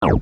Hello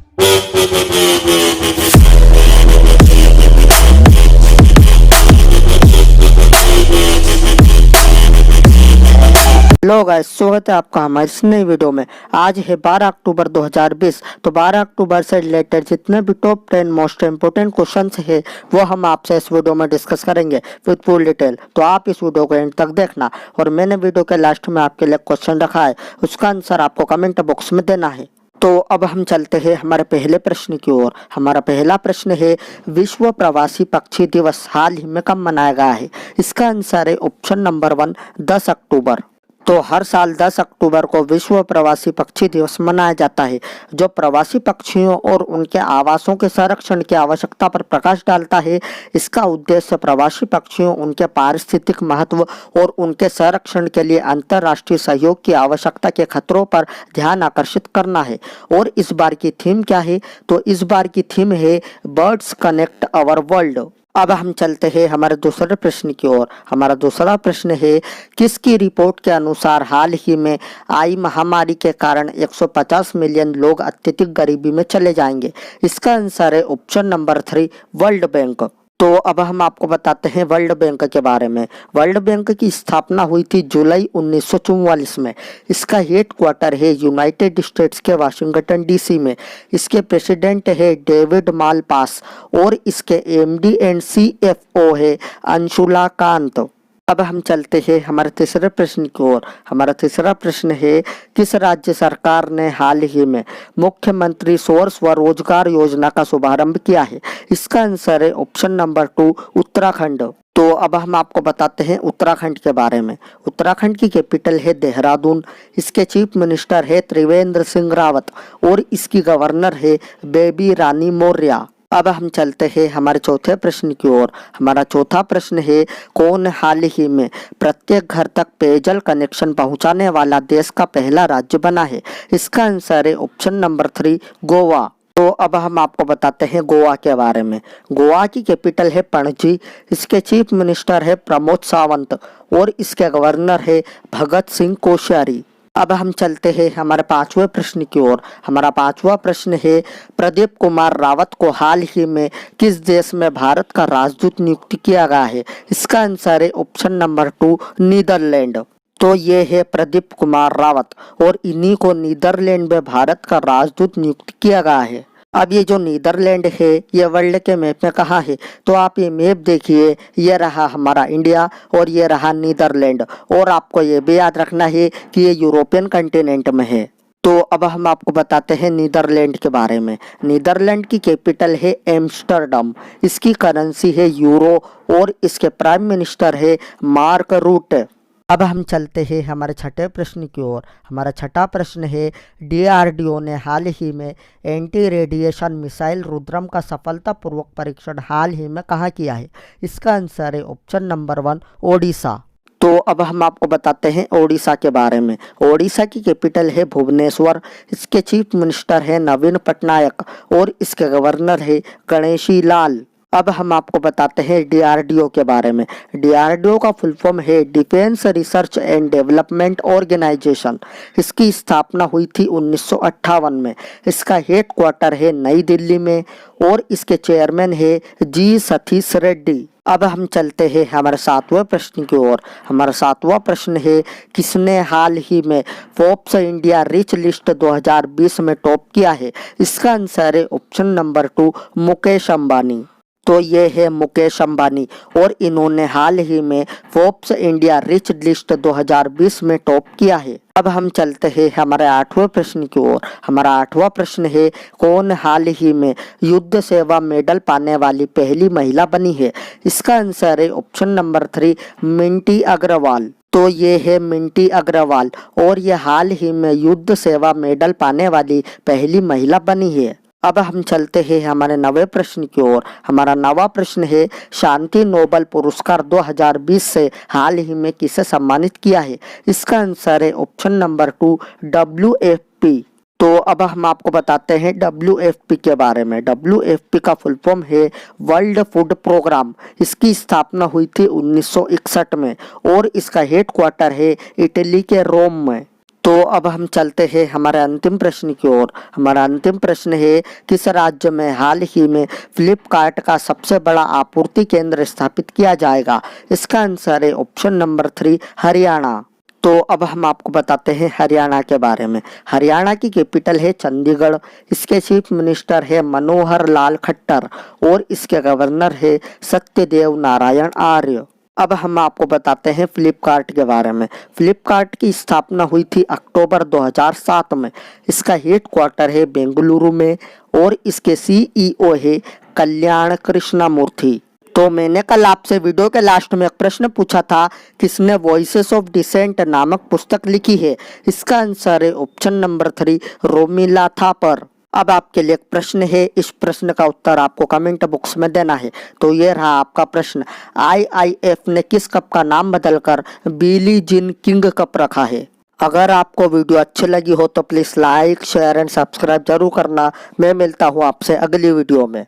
guys, स्वागत है आपका हमारे इस नई वीडियो में। आज है 12 अक्टूबर 2020। तो 12 अक्टूबर से रिलेटेड जितने भी टॉप 10 मोस्ट इम्पोर्टेंट क्वेश्चंस है वो हम आपसे इस वीडियो में डिस्कस करेंगे विद फुल डिटेल। तो आप इस वीडियो को एंड तक देखना। और मैंने वीडियो के लास्ट में आपके लिए क्वेश्चन रखा है, उसका आंसर आपको कमेंट बॉक्स में देना है। तो अब हम चलते हैं हमारे पहले प्रश्न की ओर। हमारा पहला प्रश्न है, विश्व प्रवासी पक्षी दिवस हाल ही में कब मनाया गया है? इसका आंसर है ऑप्शन नंबर 1, 10 अक्टूबर। तो हर साल 10 अक्टूबर को विश्व प्रवासी पक्षी दिवस मनाया जाता है, जो प्रवासी पक्षियों और उनके आवासों के संरक्षण की आवश्यकता पर प्रकाश डालता है। इसका उद्देश्य प्रवासी पक्षियों, उनके पारिस्थितिक महत्व और उनके संरक्षण के लिए अंतर्राष्ट्रीय सहयोग की आवश्यकता के खतरों पर ध्यान आकर्षित करना है। और इस बार की थीम क्या है? तो इस बार की थीम है बर्ड्स कनेक्ट आवर वर्ल्ड। अब हम चलते हैं हमारे दूसरे प्रश्न की ओर। हमारा दूसरा प्रश्न है, किसकी रिपोर्ट के अनुसार हाल ही में आई महामारी के कारण 150 मिलियन लोग अत्यधिक गरीबी में चले जाएंगे? इसका आंसर है ऑप्शन नंबर 3, वर्ल्ड बैंक। तो अब हम आपको बताते हैं वर्ल्ड बैंक के बारे में। वर्ल्ड बैंक की स्थापना हुई थी जुलाई 1944 में। इसका हेड क्वार्टर है यूनाइटेड स्टेट्स के वाशिंगटन डीसी में। इसके प्रेसिडेंट है डेविड मालपास और इसके एमडी एंड सीएफओ है अंशुला कांत। अब हम चलते हैं हमारे तीसरे प्रश्न की ओर। हमारा तीसरा प्रश्न है, किस राज्य सरकार ने हाल ही में मुख्यमंत्री सौर स्वरोजगार योजना का शुभारंभ किया है? इसका आंसर है ऑप्शन नंबर 2, उत्तराखंड। तो अब हम आपको बताते हैं उत्तराखंड के बारे में। उत्तराखंड की कैपिटल है देहरादून। इसके चीफ मिनिस्टर है त्रिवेंद्र सिंह रावत और इसकी गवर्नर है बेबी रानी मौर्य। अब हम चलते हैं हमारे चौथे प्रश्न की ओर। हमारा चौथा प्रश्न है, कौन हाल ही में प्रत्येक घर तक पेयजल कनेक्शन पहुंचाने वाला देश का पहला राज्य बना है? इसका आंसर है ऑप्शन नंबर 3, गोवा। तो अब हम आपको बताते हैं गोवा के बारे में। गोवा की कैपिटल है पणजी। इसके चीफ मिनिस्टर है प्रमोद सावंत और इसके गवर्नर है भगत सिंह कोश्यारी। अब हम चलते हैं हमारे पांचवें प्रश्न की ओर। हमारा पांचवा प्रश्न है, प्रदीप कुमार रावत को हाल ही में किस देश में भारत का राजदूत नियुक्त किया गया है? इसका आंसर है ऑप्शन नंबर 2, नीदरलैंड। तो ये है प्रदीप कुमार रावत और इन्हीं को नीदरलैंड में भारत का राजदूत नियुक्त किया गया है। अब ये जो नीदरलैंड है ये वर्ल्ड के मैप में कहाँ है? तो आप ये मैप देखिए, ये रहा हमारा इंडिया और ये रहा नीदरलैंड। और आपको ये भी याद रखना है कि ये यूरोपियन कंटिनेंट में है। तो अब हम आपको बताते हैं नीदरलैंड के बारे में। नीदरलैंड की कैपिटल है एम्स्टर्डम। इसकी करेंसी है यूरो और इसके प्राइम मिनिस्टर है मार्क रूट। अब हम चलते हैं हमारे छठे प्रश्न की ओर। हमारा छठा प्रश्न है, डीआरडीओ ने हाल ही में एंटी रेडिएशन मिसाइल रुद्रम का सफलतापूर्वक परीक्षण हाल ही में कहाँ किया है? इसका आंसर है ऑप्शन नंबर 1, ओडिशा। तो अब हम आपको बताते हैं ओडिशा के बारे में। ओडिशा की कैपिटल है भुवनेश्वर। इसके चीफ मिनिस्टर है नवीन पटनायक और इसके गवर्नर है गणेशी लाल। अब हम आपको बताते हैं डीआरडीओ के बारे में। डीआरडीओ का फुल फॉर्म है defence research and development organisation. इसकी स्थापना हुई थी 1958 में। इसका हेड क्वार्टर है नई दिल्ली में और इसके चेयरमैन है जी सतीश रेड्डी। अब हम चलते हैं हमारे सातवें प्रश्न की ओर। हमारा सातवां प्रश्न है, किसने हाल ही में फोर्ब्स इंडिया रिच लिस्ट 2020 में टॉप किया है? इसका आंसर है ऑप्शन नंबर 2, मुकेश अंबानी। तो ये है मुकेश अंबानी और इन्होंने हाल ही में फोर्ब्स इंडिया रिच लिस्ट 2020 में टॉप किया है। अब हम चलते हैं हमारे आठवें प्रश्न की ओर। हमारा आठवां प्रश्न है, कौन हाल ही में युद्ध सेवा मेडल पाने वाली पहली महिला बनी है? इसका आंसर है ऑप्शन नंबर 3, मिंटी अग्रवाल। तो ये है मिंटी अग्रवाल और ये हाल ही में युद्ध सेवा मेडल पाने वाली पहली महिला बनी है। अब हम चलते हैं हमारे नवे प्रश्न की ओर। हमारा नवा प्रश्न है, शांति नोबेल पुरस्कार 2020 से हाल ही में किसे सम्मानित किया है? इसका आंसर है ऑप्शन नंबर 2, WFP। तो अब हम आपको बताते हैं WFP के बारे में। WFP का फुल फॉर्म है वर्ल्ड फूड प्रोग्राम। इसकी स्थापना हुई थी 1961 में और इसका हेड क्वार्टर है इटली के रोम में। तो अब हम चलते हैं हमारे अंतिम प्रश्न की ओर। हमारा अंतिम प्रश्न है, किस राज्य में हाल ही में फ्लिपकार्ट का सबसे बड़ा आपूर्ति केंद्र स्थापित किया जाएगा? इसका आंसर है ऑप्शन नंबर 3, हरियाणा। तो अब हम आपको बताते हैं हरियाणा के बारे में। हरियाणा की कैपिटल है चंडीगढ़। इसके चीफ मिनिस्टर है मनोहर लाल खट्टर और इसके गवर्नर है सत्यदेव नारायण आर्य। अब हम आपको बताते हैं फ्लिपकार्ट के बारे में। फ्लिपकार्ट की स्थापना हुई थी अक्टूबर 2007 में। इसका हेड क्वार्टर है बेंगलुरु में और इसके सीईओ है कल्याण कृष्णमूर्ति। तो मैंने कल आपसे वीडियो के लास्ट में एक प्रश्न पूछा था, किसने वॉइसेस ऑफ डिसेंट नामक पुस्तक लिखी है? इसका आंसर है ऑप्शन नंबर 3, रोमिला थापर। अब आपके लिए एक प्रश्न है, इस प्रश्न का उत्तर आपको कमेंट बॉक्स में देना है। तो ये रहा आपका प्रश्न, आईआईएफ ने किस कप का नाम बदलकर बिली जिन किंग कप रखा है? अगर आपको वीडियो अच्छी लगी हो तो please like, share and subscribe जरूर करना। मैं मिलता हूँ आपसे अगली वीडियो में।